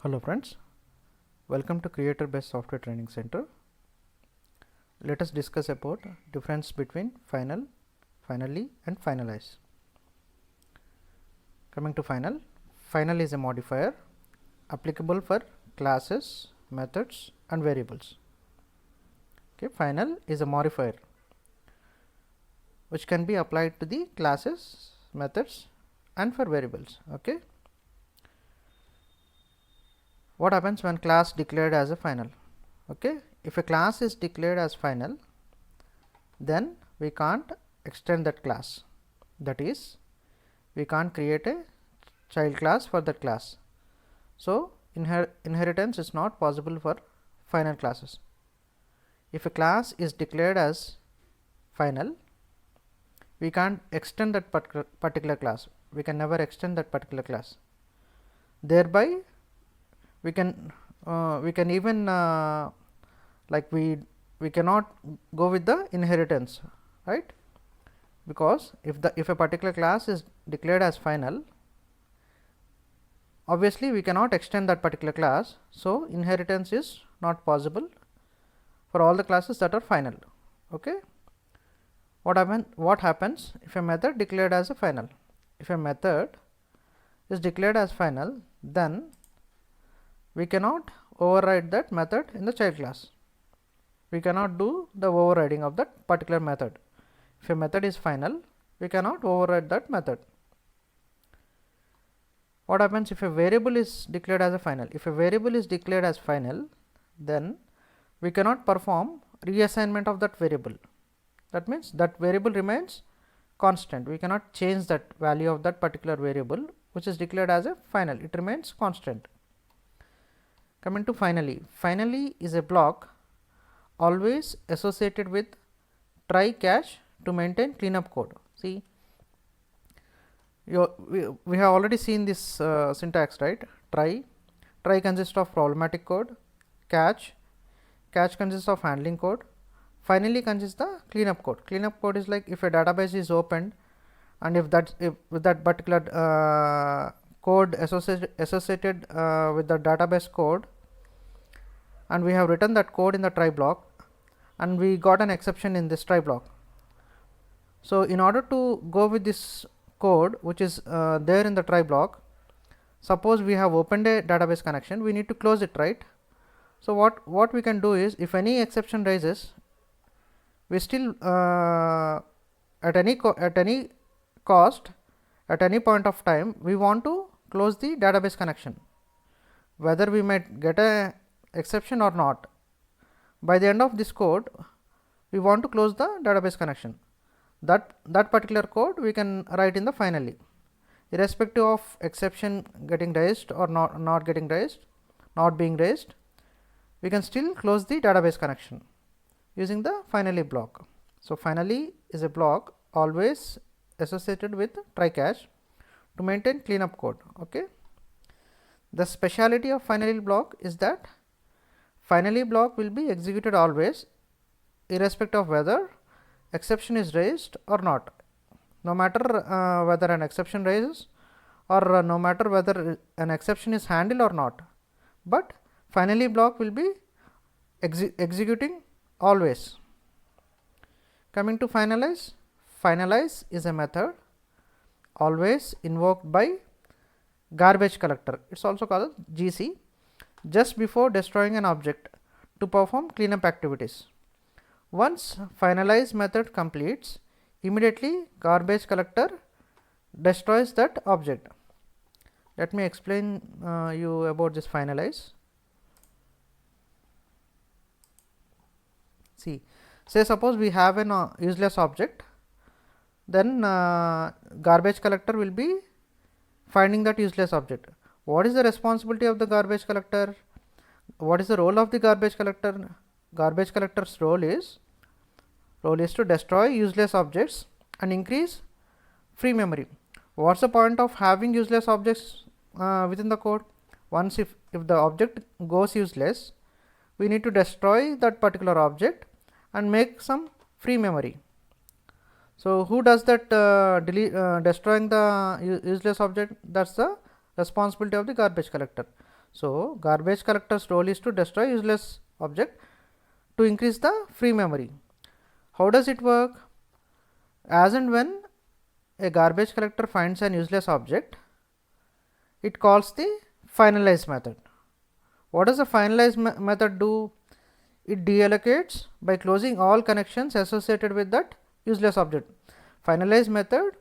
Hello friends, welcome to Creator Based Software Training Center. Let us discuss about difference between final, finally and finalize. Coming to final, final is a modifier applicable for classes, methods and variables. Okay, final is a modifier which can be applied to the classes, methods and for variables. Okay. What happens when class declared as a final? Okay, if a class is declared as final, then we can't extend that class. That is, we can't create a child class for that class. So, inheritance is not possible for final classes. If a class is declared as final, we can't extend that particular class. We can never extend that particular class. Thereby, we can even like we cannot go with the inheritance, right? Because if a particular class is declared as final, obviously we cannot extend that particular class. So, inheritance is not possible for all the classes that are final. Okay. What happens if a method declared as a final? If a method is declared as final, then we cannot override that method in the child class. We cannot do the overriding of that particular method. If a method is final, we cannot override that method. What happens if a variable is declared as a final? If a variable is declared as final, then we cannot perform reassignment of that variable. That means that variable remains constant. We cannot change that value of that particular variable which is declared as a final. It remains constant. Coming to finally, finally is a block always associated with try catch to maintain cleanup code. See, we have already seen this syntax, right? Try consists of problematic code, catch consists of handling code, finally consists the cleanup code. Cleanup code is like if a database is opened and if that particular code associated with the database code, and we have written that code in the try block and we got an exception in this try block. So, in order to go with this code which is there in the try block, suppose we have opened a database connection, we need to close it, right? So, what we can do is, if any exception rises, we still at any cost, at any point of time, we want to close the database connection, whether we might get a exception or not. By the end of this code, we want to close the database connection. That particular code we can write in the finally, irrespective of exception getting raised or not getting raised, not being raised, we can still close the database connection using the finally block. So, finally is a block always associated with try catch to maintain cleanup code. Okay. The speciality of finally block is that finally block will be executed always, irrespective of whether exception is raised or not. No matter whether an exception raises or no matter whether an exception is handled or not, but finally block will be executing always. Coming to finalize, finalize is a method always invoked by garbage collector. It is also called GC, just before destroying an object to perform cleanup activities. Once finalize method completes, immediately garbage collector destroys that object. Let me explain you about this finalize. See, say suppose we have an useless object, then garbage collector will be finding that useless object. What is the responsibility of the garbage collector? What is the role of the garbage collector? Garbage collector's role is to destroy useless objects and increase free memory. What's the point of having useless objects within the code? Once if the object goes useless, we need to destroy that particular object and make some free memory. So, who does that destroying the useless object? That is the responsibility of the garbage collector. So, garbage collector's role is to destroy useless object to increase the free memory. How does it work? As and when a garbage collector finds an useless object, it calls the finalize method. What does the finalize method do? It deallocates by closing all connections associated with that useless object. Finalize method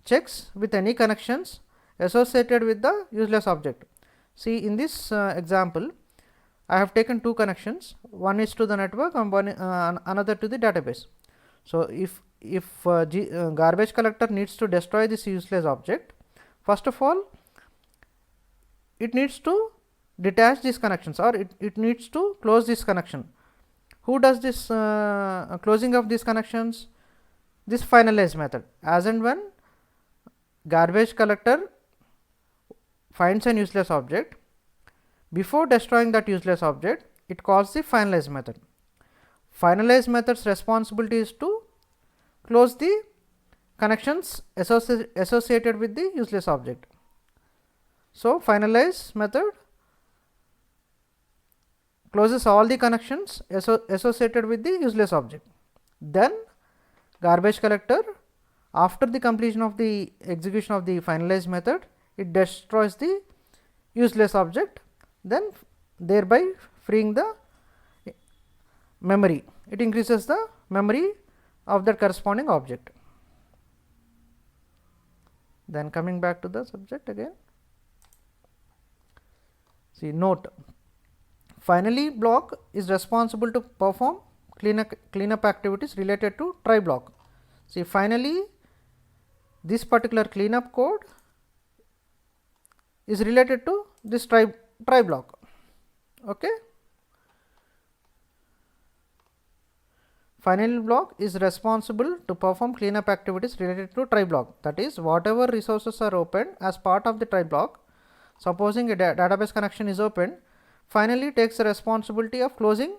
checks with any connections associated with the useless object. See, in this example, I have taken two connections, one is to the network and another to the database. So, if garbage collector needs to destroy this useless object, first of all it needs to detach these connections, or it needs to close this connection. Who does this closing of these connections? This finalize method. As and when garbage collector finds an useless object, before destroying that useless object, it calls the finalize method. Finalize method's responsibility is to close the connections associated with the useless object. So, finalize method closes all the connections associated with the useless object. Then garbage collector, after the completion of the execution of the finalize method, it destroys the useless object, then thereby freeing the memory. It increases the memory of that corresponding object. Then coming back to the subject again. See, note, finally block is responsible to perform cleanup activities related to try block. See, finally this particular cleanup code is related to this try block. Okay. Finally block is responsible to perform cleanup activities related to try block, that is, whatever resources are opened as part of the try block. Supposing a database connection is opened, finally takes the responsibility of closing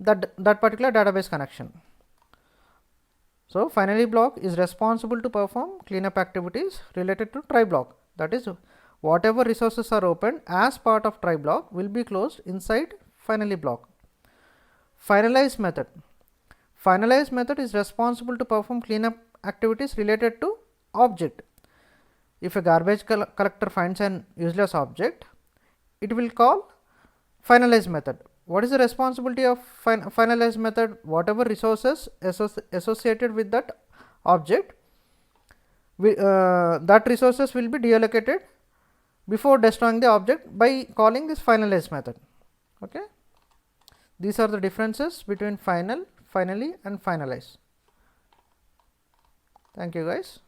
that particular database connection. So, finally block is responsible to perform cleanup activities related to try block, that is, whatever resources are opened as part of try block will be closed inside finally block. Finalize method. Finalize method is responsible to perform cleanup activities related to object. If a garbage collector finds an useless object, it will call finalize method. What is the responsibility of finalize method? Whatever resources associated with that object, that resources will be deallocated before destroying the object by calling this finalize method. Okay. These are the differences between finally and finalize. Thank you guys.